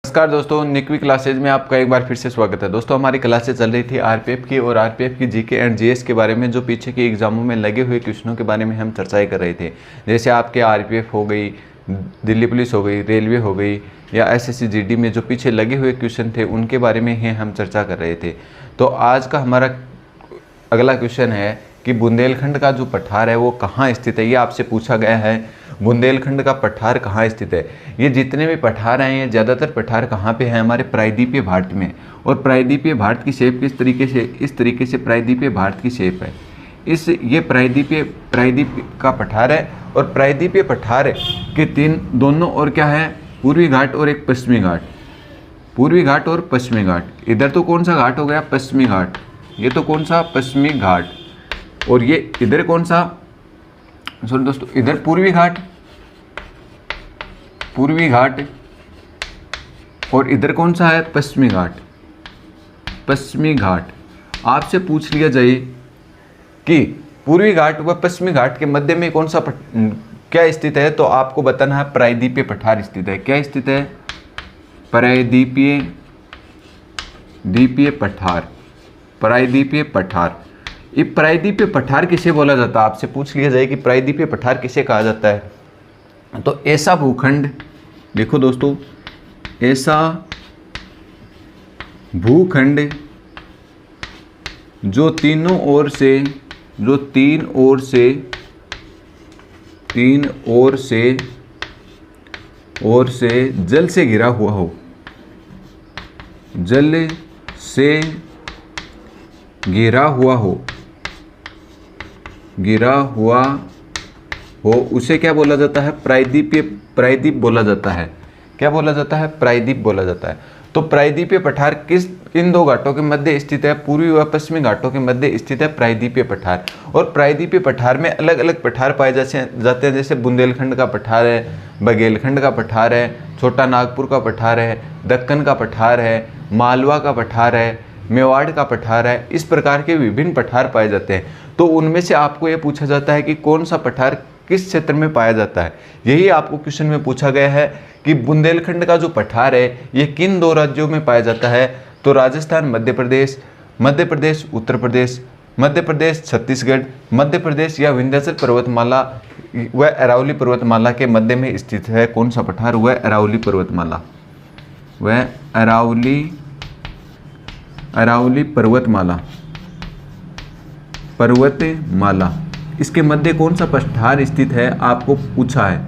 नमस्कार दोस्तों, निकवी क्लासेज में आपका एक बार फिर से स्वागत है। दोस्तों हमारी क्लासेज चल रही थी आरपीएफ की और आरपीएफ की जीके एंड जीएस के बारे में, जो पीछे के एग्जामों में लगे हुए क्वेश्चनों के बारे में हम चर्चाएं कर रहे थे। जैसे आपके आरपीएफ हो गई, दिल्ली पुलिस हो गई, रेलवे हो गई या एसएससी जीडी में जो पीछे लगे हुए क्वेश्चन थे उनके बारे में ही हम चर्चा कर रहे थे। तो आज का हमारा अगला क्वेश्चन है कि बुंदेलखंड का जो पठार है वो कहाँ स्थित है। ये आपसे पूछा गया है, बुंदेलखंड का पठार कहाँ स्थित है। ये जितने भी पठार हैं, ये ज़्यादातर पठार कहाँ पे हैं, हमारे प्रायद्वीपीय भारत में। और प्रायद्वीपीय भारत की शेप किस तरीके से, इस तरीके से प्रायद्वीपीय भारत की शेप है। ये प्रायद्वीप का पठार है। और प्रायद्वीपीय पठार के दोनों ओर क्या है, पूर्वी घाट और एक पश्चिमी घाट। पूर्वी घाट और पश्चिमी घाट। इधर तो कौन सा घाट हो गया, पश्चिमी घाट। ये तो कौन सा, पश्चिमी घाट। और ये इधर कौन सा, सॉरी दोस्तों, इधर पूर्वी घाट, पूर्वी घाट। और इधर कौन सा है, पश्चिमी घाट, पश्चिमी घाट। आपसे पूछ लिया जाए कि पूर्वी घाट व पश्चिमी घाट के मध्य में कौन सा क्या स्थित है, तो आपको बताना है प्रायद्वीपीय पठार स्थित है। क्या स्थित है, प्रायद्वीपीय पठार, प्रायद्वीपीय पठार। ये प्रायद्वीपीय पठार किसे बोला जाता है, आपसे पूछ लिया जाए कि प्रायद्वीपीय पठार किसे कहा जाता है। तो ऐसा भूखंड, देखो दोस्तों, ऐसा भूखंड जो तीन ओर से जल से घिरा हुआ हो, जल से घिरा हुआ हो, उसे क्या बोला जाता है, प्रायद्वीप बोला जाता है। क्या बोला जाता है, प्रायद्वीप बोला जाता है। तो प्रायद्वीपीय पठार इन दो घाटों के मध्य स्थित है, पूर्वी व पश्चिमी घाटों के मध्य स्थित है प्रायद्वीपीय पठार। और प्रायद्वीपीय पठार में अलग अलग पठार पाए जाते हैं, जैसे बुंदेलखंड का पठार है, बघेलखंड का पठार है, छोटा नागपुर का पठार है, दक्कन का पठार है, मालवा का पठार है, मेवाड़ का पठार है। इस प्रकार के विभिन्न पठार पाए जाते हैं। तो उनमें से आपको यह पूछा जाता है कि कौन सा पठार किस क्षेत्र में पाया जाता है। यही आपको क्वेश्चन में पूछा गया है कि बुंदेलखंड का जो पठार है ये किन दो राज्यों में पाया जाता है। तो राजस्थान, मध्य प्रदेश उत्तर प्रदेश, मध्य प्रदेश छत्तीसगढ़, मध्य प्रदेश या विंध्याचल पर्वतमाला व अरावली पर्वतमाला के मध्य में स्थित है। कौन सा पठार, वह अरावली पर्वतमाला, वह अरावली पर्वतमाला। इसके मध्य कौन सा पठार स्थित है, आपको पूछा है।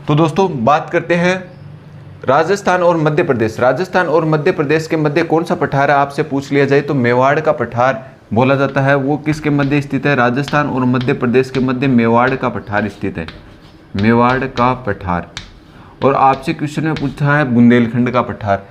तो दोस्तों बात करते हैं राजस्थान और मध्य प्रदेश। राजस्थान और मध्य प्रदेश के मध्य कौन सा पठार है, आपसे पूछ लिया जाए तो मेवाड़ का पठार बोला जाता है। वो किसके मध्य स्थित है, राजस्थान और मध्य प्रदेश के मध्य मेवाड़ का पठार स्थित है, मेवाड़ का पठार। और आपसे क्वेश्चन में पूछा है बुंदेलखंड का पठार।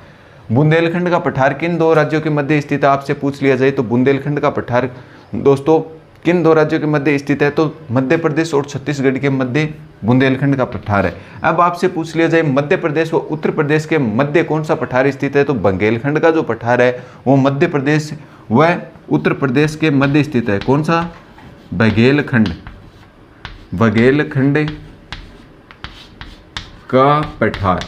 बुंदेलखंड का पठार किन दो राज्यों के मध्य स्थित है, आपसे पूछ लिया जाए तो बुंदेलखंड का पठार दोस्तों किन दो राज्यों के मध्य स्थित है, तो मध्य प्रदेश और छत्तीसगढ़ के मध्य बुंदेलखंड का पठार है। अब आपसे पूछ लिया जाए मध्य प्रदेश व उत्तर प्रदेश के मध्य कौन सा पठार स्थित है, तो बघेलखंड का जो पठार है वो मध्य प्रदेश व उत्तर प्रदेश के मध्य स्थित है। कौन सा, बघेलखंड, बघेलखंड का पठार।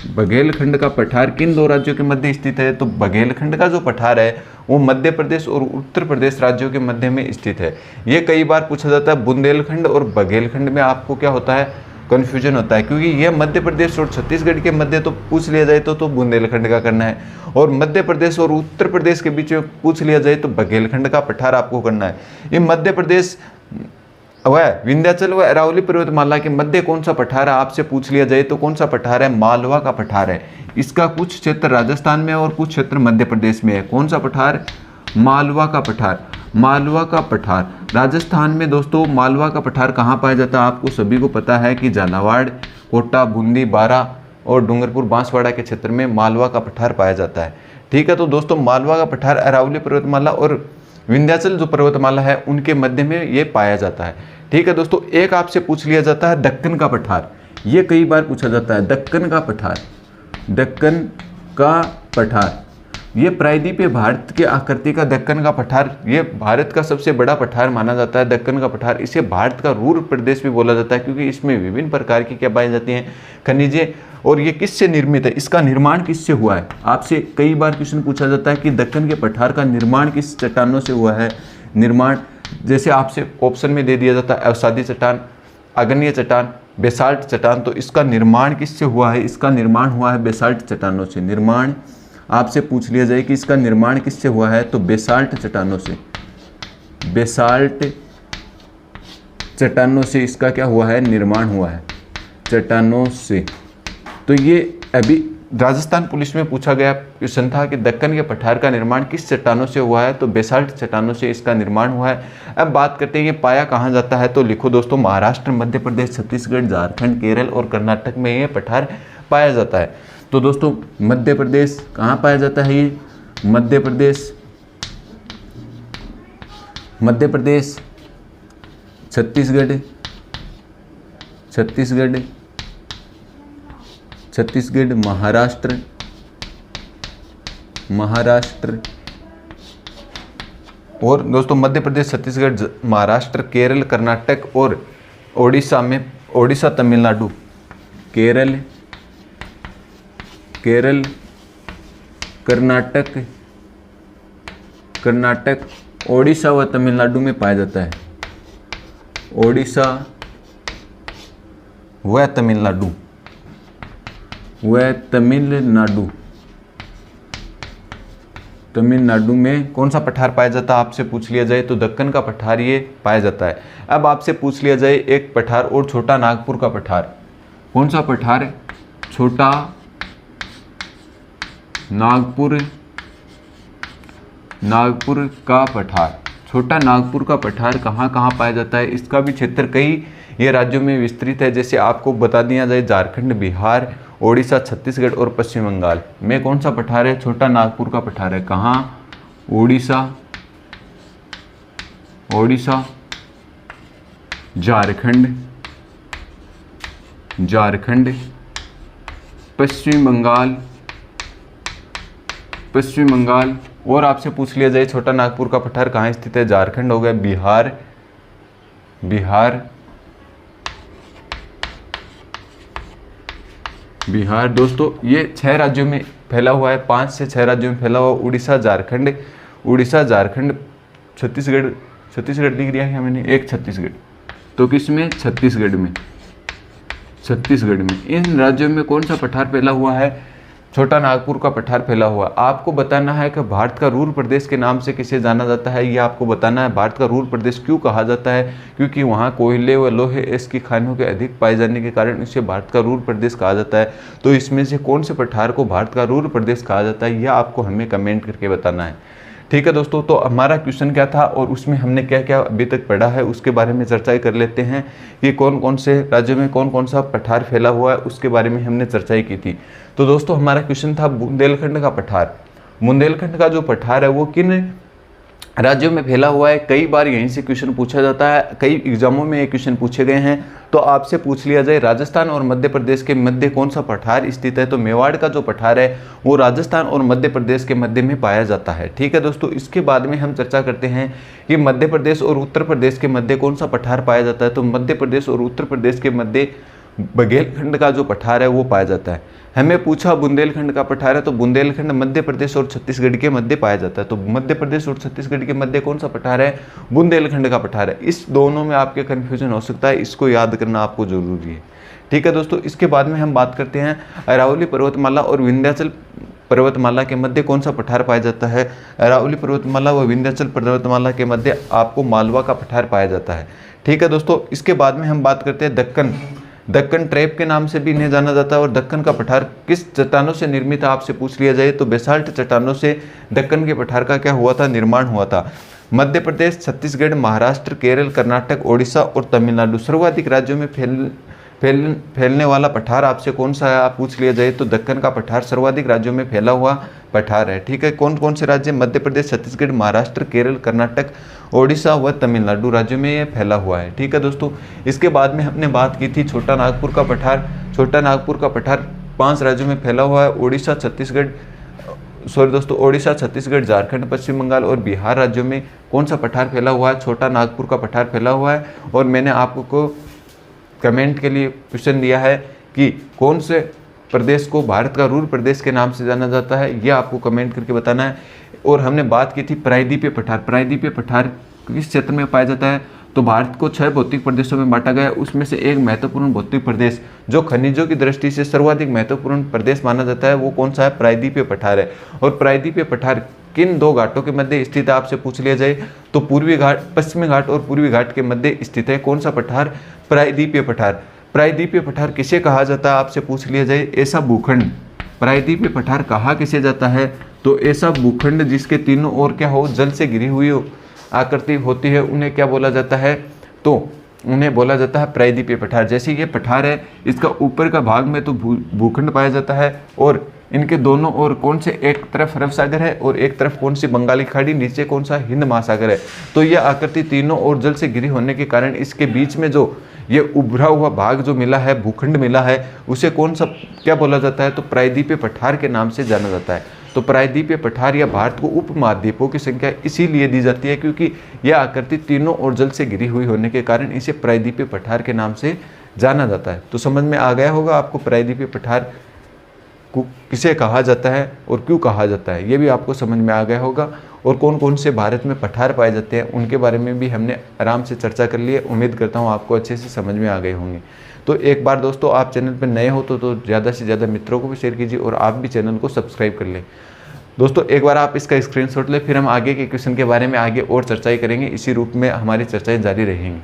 बघेलखंड का पठार किन दो राज्यों के मध्य स्थित है, तो बघेलखंड का जो पठार है वो मध्य प्रदेश और उत्तर प्रदेश राज्यों के मध्य में स्थित है। ये कई बार पूछा जाता है, बुंदेलखंड और बघेलखंड में आपको क्या होता है, कन्फ्यूजन होता है, क्योंकि ये मध्य प्रदेश और छत्तीसगढ़ के मध्य तो पूछ लिया जाए तो बुंदेलखंड का करना है, और मध्य प्रदेश और उत्तर प्रदेश के बीच में पूछ लिया जाए तो बघेलखंड का पठार आपको करना है। ये मध्य प्रदेश वह विंध्याचल व अरावली पर्वतमाला के मध्य कौन सा पठार है, आपसे पूछ लिया जाए तो कौन सा पठार है, मालवा का पठार है। इसका कुछ क्षेत्र राजस्थान में और कुछ क्षेत्र मध्य प्रदेश में है। कौन सा पठार, मालवा का पठार। मालवा का पठार राजस्थान में दोस्तों, मालवा का पठार कहाँ पाया जाता है, आपको सभी को पता है कि झालावाड़, कोटा, बूंदी, बारा और डूंगरपुर, बांसवाड़ा के क्षेत्र में मालवा का पठार पाया जाता है। ठीक है, तो दोस्तों मालवा का पठार अरावली पर्वतमाला और विंध्याचल जो पर्वतमाला है उनके मध्य में ये पाया जाता है। ठीक है दोस्तों, एक आपसे पूछ लिया जाता है दक्कन का पठार। ये कई बार पूछा जाता है, दक्कन का पठार, दक्कन का पठार। ये प्रायद्वीपीय भारत की आकृति का दक्कन का पठार, ये भारत का सबसे बड़ा पठार माना जाता है दक्कन का पठार। इसे भारत का रूर प्रदेश भी बोला जाता है, क्योंकि इसमें विभिन्न प्रकार की क्या पाई जाती हैं, खनिजें और ये किससे निर्मित है, इसका निर्माण किससे हुआ है। आपसे कई बार क्वेश्चन पूछा जाता है कि दक्कन के पठार का निर्माण किस चट्टानों से हुआ है। निर्माण जैसे आपसे ऑप्शन में दे दिया जाता है अवसादी चट्टान, आग्नेय चट्टान, बेसाल्ट चट्टान, तो इसका निर्माण किससे हुआ है, इसका निर्माण हुआ है बेसाल्ट चट्टानों से। निर्माण आपसे पूछ लिया जाए कि इसका निर्माण किससे हुआ है, तो बेसाल्ट चट्टानों से। बेसाल्ट चट्टानों से इसका क्या हुआ है, निर्माण हुआ है, चट्टानों से। तो ये अभी राजस्थान पुलिस में पूछा गया क्वेश्चन था कि दक्कन के पठार का निर्माण किस चट्टानों से हुआ है, तो बेसाल्ट चट्टानों से इसका निर्माण हुआ है। अब बात करते हैं ये पाया कहाँ जाता है, तो लिखो दोस्तों, महाराष्ट्र, मध्य प्रदेश, छत्तीसगढ़, झारखंड, केरल और कर्नाटक में ये पठार पाया जाता है। तो दोस्तों मध्य प्रदेश कहाँ पाया जाता है, ये मध्य प्रदेश, मध्य प्रदेश, छत्तीसगढ़, छत्तीसगढ़, छत्तीसगढ़, महाराष्ट्र, महाराष्ट्र और दोस्तों मध्य प्रदेश, छत्तीसगढ़, महाराष्ट्र, केरल, कर्नाटक और ओडिशा में, ओडिशा, तमिलनाडु, केरल, केरल, कर्नाटक, कर्नाटक, ओडिशा व तमिलनाडु में पाया जाता है। ओडिशा व तमिलनाडु, व तमिलनाडु, तमिलनाडु में कौन सा पठार पाया जाता है आपसे पूछ लिया जाए, तो दक्कन का पठार ये पाया जाता है। अब आपसे पूछ लिया जाए एक पठार और, छोटा नागपुर का पठार। कौन सा पठार है, छोटा नागपुर, नागपुर का पठार। छोटा नागपुर का पठार कहाँ कहाँ पाया जाता है, इसका भी क्षेत्र कई ये राज्यों में विस्तृत है। जैसे आपको बता दिया जाए झारखंड, बिहार, ओडिशा, छत्तीसगढ़ और पश्चिम बंगाल में कौन सा पठार है, छोटा नागपुर का पठार है। कहाँ, ओडिशा, ओडिशा, झारखंड, झारखंड, पश्चिम बंगाल, पश्चिम बंगाल। और आपसे पूछ लिया जाए छोटा नागपुर का पठार कहाँ स्थित है, झारखंड हो गया, बिहार, बिहार, बिहार। दोस्तों ये 6 राज्यों में फैला हुआ है, 5 से 6 राज्यों में फैला हुआ। उड़ीसा, झारखंड, उड़ीसा, झारखंड, छत्तीसगढ़, छत्तीसगढ़ दिख दिया है मैंने, एक छत्तीसगढ़, तो किसमें, छत्तीसगढ़ में, छत्तीसगढ़ में। इन राज्यों में कौन सा पठार फैला हुआ है, छोटा नागपुर का पठार फैला हुआ। आपको बताना है कि भारत का रूर प्रदेश के नाम से किसे जाना जाता है, यह आपको बताना है। भारत का रूर प्रदेश क्यों कहा जाता है, क्योंकि वहाँ कोयले व लोहे इसकी खानों के अधिक पाए जाने के कारण इसे भारत का रूर प्रदेश कहा जाता है। तो इसमें से कौन से पठार को भारत का रूर प्रदेश कहा जाता है, यह आपको हमें कमेंट करके बताना है। ठीक है दोस्तों, तो हमारा क्वेश्चन क्या था और उसमें हमने क्या क्या अभी तक पढ़ा है उसके बारे में चर्चा कर लेते हैं कि कौन कौन से राज्यों में कौन कौन सा पठार फैला हुआ है, उसके बारे में हमने चर्चा की थी। तो दोस्तों हमारा क्वेश्चन था बुंदेलखंड का पठार। बुंदेलखंड का जो पठार है वो किन राज्यों में फैला हुआ है, कई बार यहीं से क्वेश्चन पूछा जाता है, कई एग्जामों में ये क्वेश्चन पूछे गए हैं। तो आपसे पूछ लिया जाए राजस्थान और मध्य प्रदेश के मध्य कौन सा पठार स्थित है, तो मेवाड़ का जो पठार है वो राजस्थान और मध्य प्रदेश के मध्य में पाया जाता है। ठीक है दोस्तों, इसके बाद में हम चर्चा करते हैं कि मध्य प्रदेश और उत्तर प्रदेश के मध्य कौन सा पठार पाया जाता है। तो मध्य प्रदेश और उत्तर प्रदेश के मध्य बघेलखंड का जो पठार है वो पाया जाता है। हमें पूछा बुंदेलखंड का पठार है, तो बुंदेलखंड मध्य प्रदेश और छत्तीसगढ़ के मध्य पाया जाता है। तो मध्य प्रदेश और छत्तीसगढ़ के मध्य कौन सा पठार है, बुंदेलखंड का पठार है। इस दोनों में आपके कन्फ्यूजन हो सकता है, इसको याद करना आपको जरूरी है। ठीक है दोस्तों, इसके बाद में हम बात करते हैं अरावली पर्वतमाला और विंध्याचल पर्वतमाला के मध्य कौन सा पठार पाया जाता है। अरावली पर्वतमाला व विंध्याचल पर्वतमाला के मध्य आपको मालवा का पठार पाया जाता है। ठीक है दोस्तों, इसके बाद में हम बात करते हैं दक्कन। दक्कन ट्रैप के नाम से भी इन्हें जाना जाता है। और दक्कन का पठार किस चट्टानों से निर्मित है आपसे पूछ लिया जाए, तो बेसाल्ट चट्टानों से दक्कन के पठार का क्या हुआ था, निर्माण हुआ था। मध्य प्रदेश, छत्तीसगढ़, महाराष्ट्र, केरल, कर्नाटक, ओडिशा और तमिलनाडु सर्वाधिक राज्यों में फैलने वाला पठार आपसे कौन सा है आप पूछ लिया जाए, तो दक्कन का पठार सर्वाधिक राज्यों में फैला हुआ पठार है। ठीक है, कौन कौन से राज्य, मध्य प्रदेश, छत्तीसगढ़, महाराष्ट्र, केरल, कर्नाटक, ओडिशा व तमिलनाडु राज्यों में ये फैला हुआ है। ठीक है दोस्तों, इसके बाद में हमने बात की थी छोटा नागपुर का पठार। छोटा नागपुर का पठार 5 राज्यों में फैला हुआ है, ओडिशा, छत्तीसगढ़, ओडिशा, छत्तीसगढ़, झारखंड, पश्चिम बंगाल और बिहार राज्यों में कौन सा पठार फैला हुआ है, छोटा नागपुर का पठार फैला हुआ है। और मैंने आपको कमेंट के लिए क्वेश्चन दिया है कि कौन से प्रदेश को भारत का रूर प्रदेश के नाम से जाना जाता है, यह आपको कमेंट करके बताना है। और हमने बात की थी प्रायद्वीपीय पठार। प्रायद्वीपीय पठार किस क्षेत्र में पाया जाता है? तो भारत को 6 भौतिक प्रदेशों में बांटा गया है। उसमें से एक महत्वपूर्ण भौतिक प्रदेश जो खनिजों की दृष्टि से सर्वाधिक महत्वपूर्ण प्रदेश माना जाता है वो कौन सा है? प्रायद्वीपीय पठार है। और प्रायद्वीपीय पठार किन 2 घाटों के मध्य स्थित है आपसे पूछ लिया जाए तो पूर्वी घाट, पश्चिमी घाट और पूर्वी घाट के मध्य स्थित है। कौन सा पठार? प्रायद्वीपीय पठार। प्रायद्वीपीय पठार किसे कहा जाता है आपसे पूछ लिया जाए? ऐसा भूखंड। प्रायद्वीपीय पठार कहा किसे जाता है? तो ऐसा भूखंड जिसके तीनों ओर क्या हो? जल से घिरी हुई आकृति होती है, उन्हें क्या बोला जाता है? तो उन्हें बोला जाता है प्रायद्वीपीय पठार। जैसे ये पठार है, इसका ऊपर का भाग में तो भूखंड पाया जाता है और इनके दोनों ओर कौन से? एक तरफ अरब सागर है और एक तरफ कौन सी? बंगाली खाड़ी, नीचे कौन सा? हिंद महासागर है। तो यह आकृति तीनों ओर जल से घिरी होने के कारण इसके बीच में जो ये उभरा हुआ भाग जो मिला है, भूखंड मिला है, उसे कौन सा क्या बोला जाता है? तो प्रायद्वीपीय पठार के नाम से जाना जाता है। तो प्रायद्वीपीय पठार या भारत को उपमहाद्वीपों की संख्या इसीलिए दी जाती है क्योंकि यह आकृति तीनों ओर जल से घिरी हुई होने के कारण इसे प्रायद्वीपीय पठार के नाम से जाना जाता है। तो समझ में आ गया होगा आपको प्रायद्वीपीय पठार को किसे कहा जाता है और क्यों कहा जाता है, ये भी आपको समझ में आ गया होगा। और कौन कौन से भारत में पठार पाए जाते हैं उनके बारे में भी हमने आराम से चर्चा कर ली है। उम्मीद करता हूँ आपको अच्छे से समझ में आ गए होंगे। तो एक बार दोस्तों आप चैनल पर नए हो तो ज़्यादा से ज़्यादा मित्रों को भी शेयर कीजिए और आप भी चैनल को सब्सक्राइब कर लें। दोस्तों एक बार आप इसका स्क्रीनशॉट लें, फिर हम आगे के क्वेश्चन के बारे में आगे और चर्चाएं करेंगे। इसी रूप में हमारी चर्चाएं जारी रहेंगी।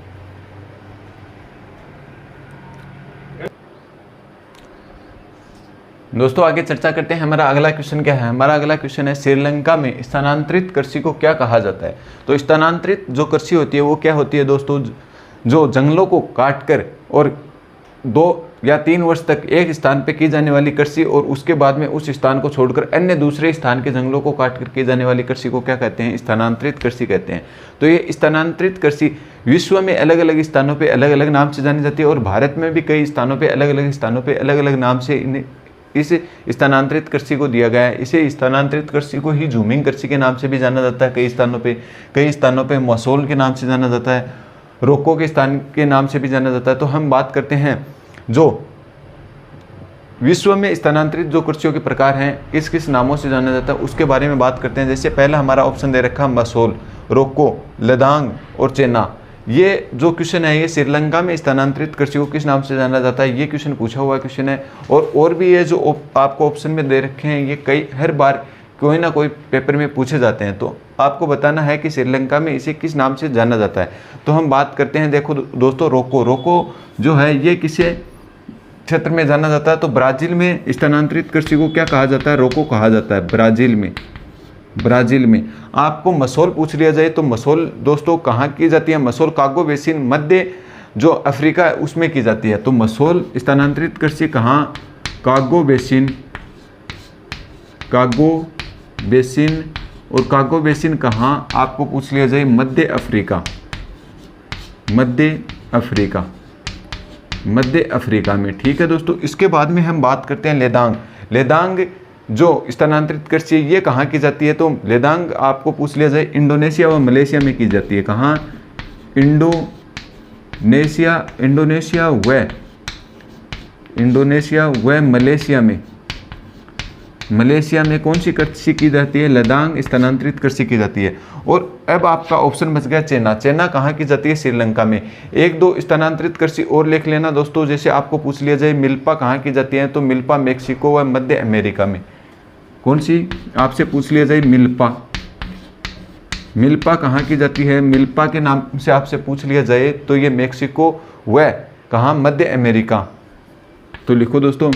दोस्तों आगे चर्चा करते हैं। हमारा अगला क्वेश्चन क्या है? हमारा अगला क्वेश्चन है श्रीलंका में स्थानांतरित कृषि को क्या कहा जाता है? तो स्थानांतरित जो कृषि होती है वो क्या होती है दोस्तों? जो जंगलों को काटकर और 2 या 3 वर्ष तक एक स्थान पे की जाने वाली कृषि और उसके बाद में उस स्थान को छोड़कर अन्य दूसरे स्थान के जंगलों को काट कर की जाने वाली कृषि को क्या कहते हैं? स्थानांतरित कृषि कहते हैं। तो ये स्थानांतरित कृषि विश्व में अलग अलग स्थानों पे अलग अलग नाम से जानी जाती है और भारत में भी कई स्थानों पे अलग अलग नाम से इस स्थानांतरित कृषि को दिया गया है। इसे स्थानांतरित कृषि को ही झूमिंग कृषि के नाम से भी जाना जाता है। कई स्थानों पे मसोल के नाम से जाना जाता है, रोको के स्थान के नाम से भी जाना जाता है। तो हम बात करते हैं जो विश्व में स्थानांतरित जो कृषियों के प्रकार हैं किस किस नामों से जाना जाता है उसके बारे में बात करते हैं। जैसे पहला हमारा ऑप्शन दे रखा मसोल, रोको, लदांग और चेना। ये जो क्वेश्चन है ये श्रीलंका में स्थानांतरित कृषि को किस नाम से जाना जाता है, ये क्वेश्चन पूछा हुआ क्वेश्चन है। और भी ये जो आपको ऑप्शन में दे रखे हैं ये हर बार कोई ना कोई पेपर में पूछे जाते हैं। तो आपको बताना है कि श्रीलंका में इसे किस नाम से जाना जाता है। तो हम बात करते हैं, देखो दोस्तों, रोको जो है ये किसे क्षेत्र में जाना जाता है? तो ब्राज़ील में स्थानांतरित कृषि को क्या कहा जाता है? रोको कहा जाता है ब्राज़ील में। आपको मसोल पूछ लिया जाए तो मसोल दोस्तों कहाँ की जाती है? मसोल कांगो बेसिन, मध्य जो अफ्रीका है उसमें की जाती है। तो मसोल स्थानांतरित कृषि कहाँ? कांगो बेसिन और कांगो बेसिन कहाँ आपको पूछ लिया जाए? मध्य अफ्रीका में। ठीक है दोस्तों। इसके बाद में हम बात करते हैं लेदांग जो स्थानांतरित कृषि ये कहाँ की जाती है? तो लेदांग आपको पूछ लिया जाए इंडोनेशिया व मलेशिया में की जाती है। कहाँ? इंडोनेशिया व मलेशिया में कौन सी कृषि की जाती है? लदांग स्थानांतरित कृषि की जाती है। और अब आपका ऑप्शन बच गया चेना कहाँ की जाती है? श्रीलंका में। 1-2 स्थानांतरित कृषि और लिख लेना दोस्तों। जैसे आपको पूछ लिया जाए मिल्पा कहाँ की जाती है? तो मिल्पा मेक्सिको व मध्य अमेरिका में। कौन सी आपसे पूछ लिया जाए? मिल्पा कहाँ की जाती है? मिल्पा के नाम से आपसे पूछ लिया जाए तो ये मेक्सिको व कहाँ? मध्य अमेरिका। तो लिखो दोस्तों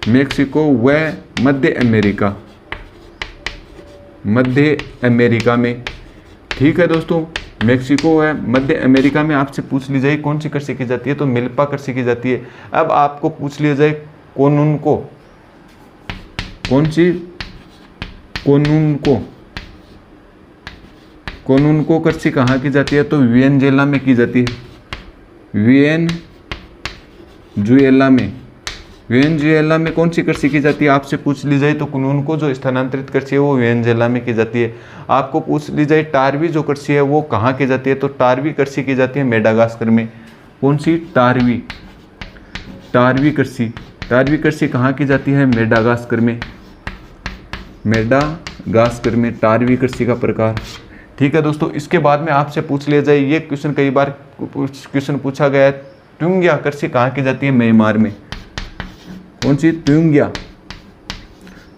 मेक्सिको व मध्य अमेरिका में। ठीक है दोस्तों, मेक्सिको व मध्य अमेरिका में आपसे पूछ ली जाए कौन सी कृषि की जाती है? तो मिल्पा कृषि की जाती है। अब आपको पूछ लिया जाए कोनुनको कृषि कहाँ की जाती है? तो वेनेजुएला में की जाती है। वेनेजुएला में कौन सी कृषि की जाती है आपसे पूछ ली जाए? तो कोनुनको जो स्थानांतरित कृषि है वो वेनेजुएला में की जाती है। आपको पूछ ली जाए टारवी जो कृषि है वो कहाँ की जाती है? तो टारवी कृषि की जाती है मेडागास्कर में। कौन सी? टारवी कृषि। टारवी कृषि कहाँ की जाती है? मेडागास्कर में। मेडागास्कर में टारवी कृषि का प्रकार। ठीक है दोस्तों, इसके बाद में आपसे पूछ लिया जाए, ये क्वेश्चन कई बार क्वेश्चन पूछा गया है, ट्यूंग्या कृषि कहाँ की जाती है? म्यांमार में। कौन सी? ट्यूंग्या।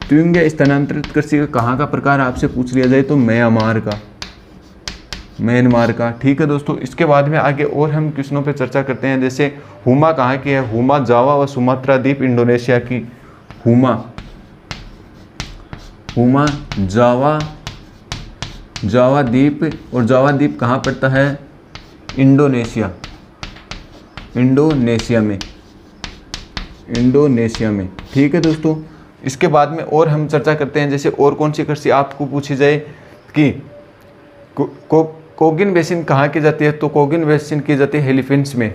ट्यूंग्या स्थानांतरित कृषि का कहाँ का प्रकार आपसे पूछ लिया जाए तो म्यांमार का। म्यांमार का। ठीक है दोस्तों, इसके बाद में आगे और हम क्वेश्चनों पे चर्चा करते हैं। जैसे हुमा कहाँ की है? हुमा जावा व सुमात्रा द्वीप इंडोनेशिया की। हुमा जावा द्वीप, और जावा द्वीप कहाँ पड़ता है? इंडोनेशिया में। ठीक है दोस्तों, इसके बाद में और हम चर्चा करते हैं। जैसे और कौन सी कृषि आपको पूछी जाए कि कोगिन बेसिन कहाँ की जाती है? तो कोगिन बेसिन की जाती है फिलीपींस में।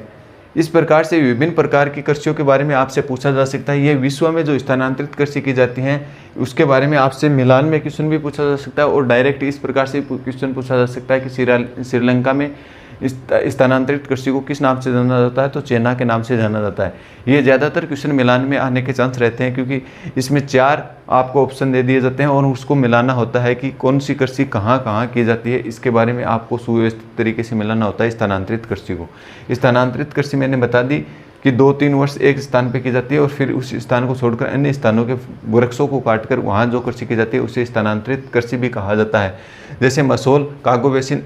इस प्रकार से विभिन्न प्रकार की कृषियों के बारे में आपसे पूछा जा सकता है। ये विश्व में जो स्थानांतरित कृषि की जाती हैं उसके बारे में आपसे मिलान में क्वेश्चन भी पूछा जा सकता है, और डायरेक्ट इस प्रकार से क्वेश्चन पूछा जा सकता है कि श्रीलंका में स्थानांतरित कृषि को किस नाम से जाना जाता है? तो चेना के नाम से जाना जाता है। ये ज़्यादातर क्वेश्चन मिलान में आने के चांस रहते हैं, क्योंकि इसमें 4 आपको ऑप्शन दे दिए जाते हैं और उसको मिलाना होता है कि कौन सी कृषि कहाँ कहाँ की जाती है। इसके बारे में आपको सुव्यवस्थित तरीके से मिलाना होता है स्थानांतरित कृषि को। स्थानांतरित कृषि मैंने बता दी कि 2-3 वर्ष एक स्थान पे की जाती है और फिर उस स्थान को छोड़कर अन्य स्थानों के वृक्षों को काटकर वहाँ जो कृषि की जाती है उसे स्थानांतरित कृषि भी कहा जाता है। जैसे मसोल कागो बेसिन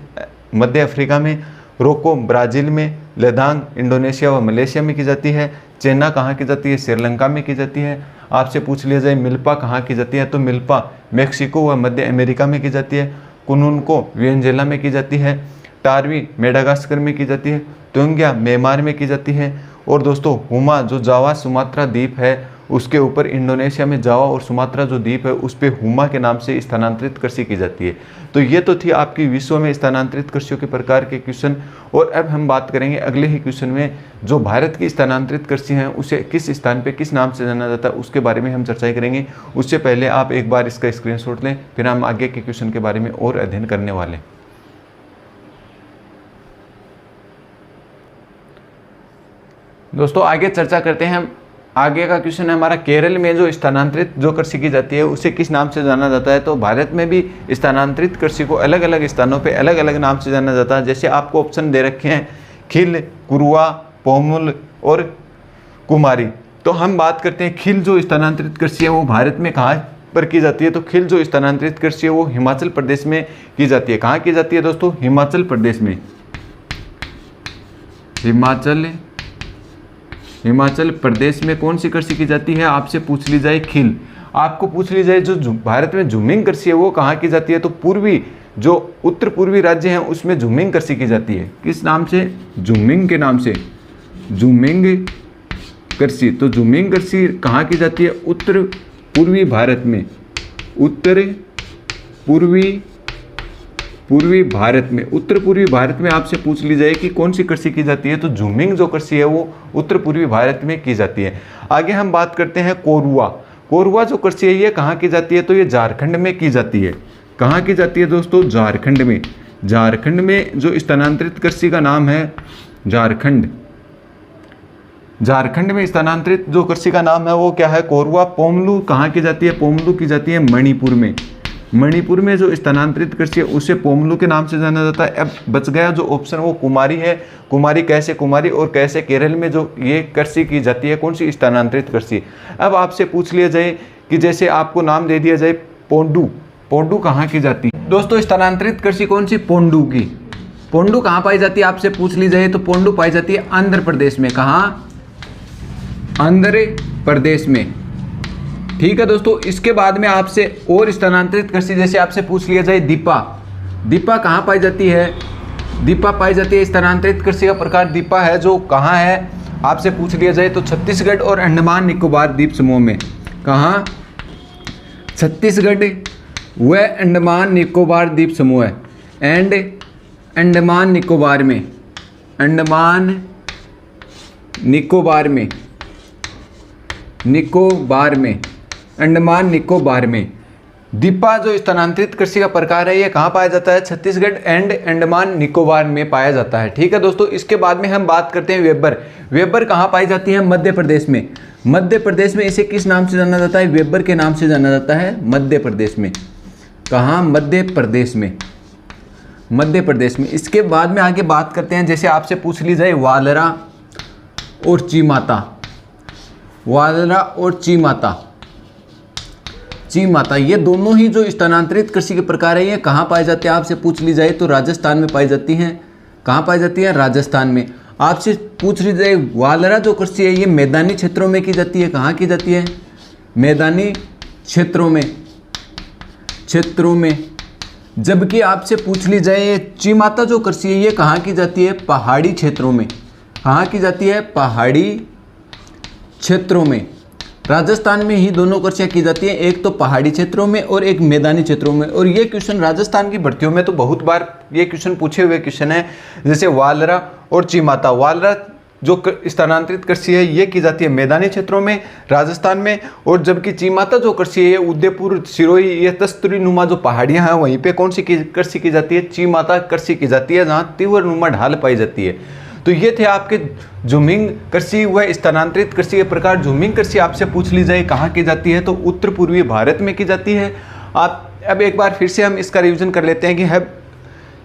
मध्य अफ्रीका में, रोको ब्राज़ील में, लेदांग इंडोनेशिया व मलेशिया में की जाती है। चेना कहाँ की जाती है? श्रीलंका में की जाती है। आपसे पूछ लिया जाए मिल्पा कहाँ की जाती है? तो मिल्पा मेक्सिको व मध्य अमेरिका में की जाती है। कुनुनको वेनेजुएला में की जाती है। टारवी मेडागास्कर में की जाती है। ट्यूंग्या म्यांमार में की जाती है। और दोस्तों हुमा जो जावा सुमात्रा द्वीप है उसके ऊपर इंडोनेशिया में जावा और सुमात्रा जो द्वीप है उस पर हुमा के नाम से स्थानांतरित कृषि की जाती है। तो ये तो थी आपकी विश्व में स्थानांतरित कृषियों के प्रकार के क्वेश्चन। और अब हम बात करेंगे अगले ही क्वेश्चन में, जो भारत की स्थानांतरित कृषि है उसे किस स्थान पे किस नाम से जाना जाता है उसके बारे में हम चर्चा करेंगे। उससे पहले आप एक बार इसका स्क्रीनशॉट लें, फिर हम आगे के क्वेश्चन के बारे में और अध्ययन करने वाले। दोस्तों आगे चर्चा करते हैं हम। आगे का क्वेश्चन है हमारा, केरल में जो स्थानांतरित जो कृषि की जाती है उसे किस नाम से जाना जाता है? तो भारत में भी स्थानांतरित कृषि को अलग अलग स्थानों पे अलग अलग नाम से जाना जाता है। जैसे आपको ऑप्शन दे रखे हैं खिल, कुरुआ, पोमुल और कुमारी। तो हम बात करते हैं खिल जो स्थानांतरित कृषि है वो भारत में कहाँ पर की जाती है? तो खिल जो स्थानांतरित कृषि है वो हिमाचल प्रदेश में की जाती है। कहाँ की जाती है दोस्तों? हिमाचल प्रदेश में। हिमाचल प्रदेश में कौन सी कृषि की जाती है? आपसे पूछ ली जाए खिल। आपको पूछ ली जाए जो भारत में झुमिंग कृषि है वो कहाँ की जाती है? तो पूर्वी जो उत्तर पूर्वी राज्य हैं उसमें झुमिंग कृषि की जाती है। किस नाम से? झुमिंग के नाम से, झुमिंग कृषि। तो झुमिंग कृषि कहाँ की जाती है? उत्तर पूर्वी भारत में। उत्तर पूर्वी भारत में। उत्तर पूर्वी भारत में आपसे पूछ ली जाए कि कौन सी कृषि की जाती है? तो झुमिंग जो कृषि है वो उत्तर पूर्वी भारत में की जाती है। आगे हम बात करते हैं कोरुआ। कोरुआ जो कृषि है ये कहाँ की जाती है? तो ये झारखंड में की जाती है। कहाँ की जाती है दोस्तों? झारखंड में। झारखंड में जो स्थानांतरित कृषि का नाम है झारखंड। झारखंड में स्थानांतरित जो कृषि का नाम है वो क्या है? कोरुआ। पोमलू कहाँ की जाती है? पोमलू की जाती है मणिपुर में। मणिपुर में जो स्थानांतरित कृषि है उसे पोमलू के नाम से जाना जाता है। अब बच गया जो ऑप्शन वो कुमारी है। कुमारी कैसे? कुमारी और कैसे केरल में जो ये कृषि की जाती है कौन सी? स्थानांतरित कृषि। अब आपसे पूछ लिया जाए कि जैसे आपको नाम दे दिया जाए पोंडू। पोंडू कहाँ की जाती है? दोस्तों स्थानांतरित कृषि कौन सी? पोंडू की। पोंडू कहाँ पाई जाती है आपसे पूछ ली जाए तो पोंडू पाई जाती है आंध्र प्रदेश में। कहाँ? आंध्र प्रदेश में। ठीक है दोस्तों, इसके बाद में आपसे और स्थानांतरित कृषि जैसे आपसे पूछ लिया जाए दीपा। दीपा कहाँ पाई जाती है? दीपा पाई जाती है स्थानांतरित कृषि का प्रकार दीपा है जो कहाँ है? आपसे पूछ लिया जाए तो छत्तीसगढ़ और अंडमान निकोबार द्वीप समूह में। कहाँ? छत्तीसगढ़ व अंडमान निकोबार द्वीप समूह है। एंड अंडमान निकोबार में। अंडमान निकोबार में। अंडमान निकोबार में दीपा जो स्थानांतरित कृषि का प्रकार है ये कहाँ पाया जाता है? छत्तीसगढ़ एंड अंडमान निकोबार में पाया जाता है। ठीक है दोस्तों, इसके बाद में हम बात करते हैं वेबर। वेबर कहाँ पाई जाती है? मध्य प्रदेश में। मध्य प्रदेश में इसे किस नाम से जाना जाता है? वेबर के नाम से जाना जाता है मध्य प्रदेश में। कहाँ? मध्य प्रदेश में। मध्य प्रदेश में। इसके बाद में आगे बात करते हैं, जैसे आपसे पूछ ली जाए वालरा और चीमाता। वालरा और चीमाता, चीमाता ये दोनों ही जो स्थानांतरित कृषि के प्रकार है ये कहाँ पाए जाते हैं? आपसे पूछ ली जाए तो राजस्थान में पाई जाती हैं। कहाँ पाई जाती हैं? राजस्थान में। आपसे पूछ ली जाए वालरा जो कृषि है ये मैदानी क्षेत्रों में की जाती है। कहाँ की जाती है? मैदानी क्षेत्रों में। जबकि आपसे पूछ ली जाए चीमाता जो कृषि है ये कहाँ की जाती है? पहाड़ी क्षेत्रों में। कहाँ की जाती है? पहाड़ी क्षेत्रों में। राजस्थान में ही दोनों कृषियाँ की जाती हैं, एक तो पहाड़ी क्षेत्रों में और एक मैदानी क्षेत्रों में। और ये क्वेश्चन राजस्थान की भर्तियों में तो बहुत बार ये क्वेश्चन पूछे हुए क्वेश्चन है। जैसे वालरा और चीमाता, वालरा जो स्थानांतरित कृषि है ये की जाती है मैदानी क्षेत्रों में राजस्थान में, और जबकि चीमाता जो कृषि है ये उदयपुर, सिरोही, ये तस्तरी नुमा जो पहाड़ियाँ हैं वहीं पे कौन सी कृषि की जाती है? चीमाता कृषि की जाती है, जहाँ तीव्र नुमा ढाल पाई जाती है। तो ये थे आपके झूमिंग कृषि व स्थानांतरित कृषि के प्रकार। झूमिंग कृषि आपसे पूछ ली जाए कहाँ की जाती है? तो उत्तर पूर्वी भारत में की जाती है। आप अब एक बार फिर से हम इसका रिवीजन कर लेते हैं कि है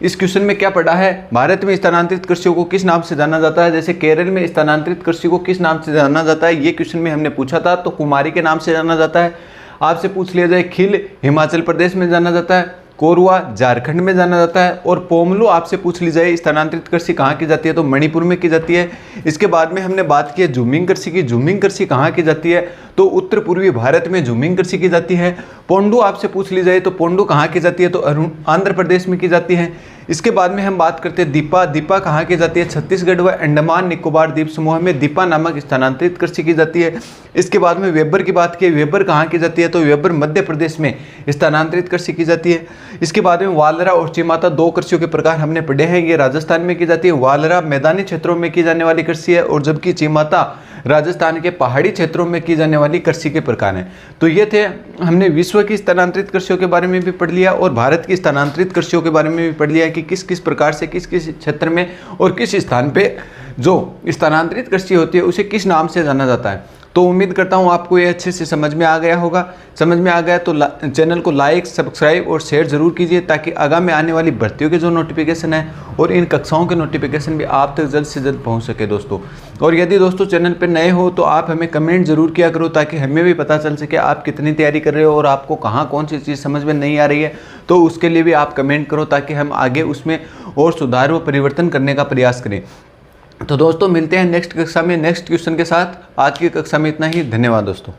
इस क्वेश्चन में क्या पढ़ा है। भारत में स्थानांतरित कृषियों को किस नाम से जाना जाता है? जैसे केरल में स्थानांतरित कृषि को किस नाम से जाना जाता है, ये क्वेश्चन में हमने पूछा था, तो कुमारी के नाम से जाना जाता है। आपसे पूछ लिया जाए खिल हिमाचल प्रदेश में जाना जाता है, कोरवा झारखंड में जाना जाता है, और पोमलू आपसे पूछ ली जाए स्थानांतरित कृषि कहाँ की जाती है? तो मणिपुर में की जाती है। इसके बाद में हमने बात की है झूमिंग कृषि की। झूमिंग कृषि कहाँ की जाती है? तो उत्तर पूर्वी भारत में झूमिंग कृषि की जाती है। पोंडू आपसे पूछ ली जाए तो पोंडू कहाँ की जाती है? तो आंध्र प्रदेश में की जाती है। इसके बाद में हम बात करते हैं दीपा। दीपा कहाँ की जाती है? छत्तीसगढ़ व अंडमान निकोबार द्वीप समूह में दीपा नामक स्थानांतरित कृषि की जाती है। इसके बाद में वेबर की बात की, वेबर कहाँ की जाती है? तो वेबर मध्य प्रदेश में स्थानांतरित कृषि की जाती है। इसके बाद में वालरा और चीमाता दो कृषियों के प्रकार हमने पढ़े हैं, ये राजस्थान में की जाती है। वालरा मैदानी क्षेत्रों में की जाने वाली कृषि है, और जबकि चीमाता राजस्थान के पहाड़ी क्षेत्रों में की जाने वाली कृषि के प्रकार हैं। तो ये थे, हमने विश्व की स्थानांतरित कृषियों के बारे में भी पढ़ लिया और भारत की स्थानांतरित कृषियों के बारे में भी पढ़ लिया कि किस किस प्रकार से किस किस क्षेत्र में और किस स्थान पे जो स्थानांतरित कृषि होती है उसे किस नाम से जाना जाता है। तो उम्मीद करता हूँ आपको ये अच्छे से समझ में आ गया होगा। समझ में आ गया तो चैनल को लाइक, सब्सक्राइब और शेयर जरूर कीजिए, ताकि आगामी आने वाली भर्तियों के जो नोटिफिकेशन है और इन कक्षाओं के नोटिफिकेशन भी आप तक जल्द से जल्द पहुँच सके दोस्तों। और यदि दोस्तों चैनल पर नए हो तो आप हमें कमेंट जरूर किया करो, ताकि हमें भी पता चल सके आप कितनी तैयारी कर रहे हो और आपको कहाँ कौन सी चीज़ समझ में नहीं आ रही है। तो उसके लिए भी आप कमेंट करो, ताकि हम आगे उसमें और सुधार व परिवर्तन करने का प्रयास करें। तो दोस्तों मिलते हैं नेक्स्ट कक्षा में नेक्स्ट क्वेश्चन के साथ। आज की कक्षा में इतना ही। धन्यवाद दोस्तों।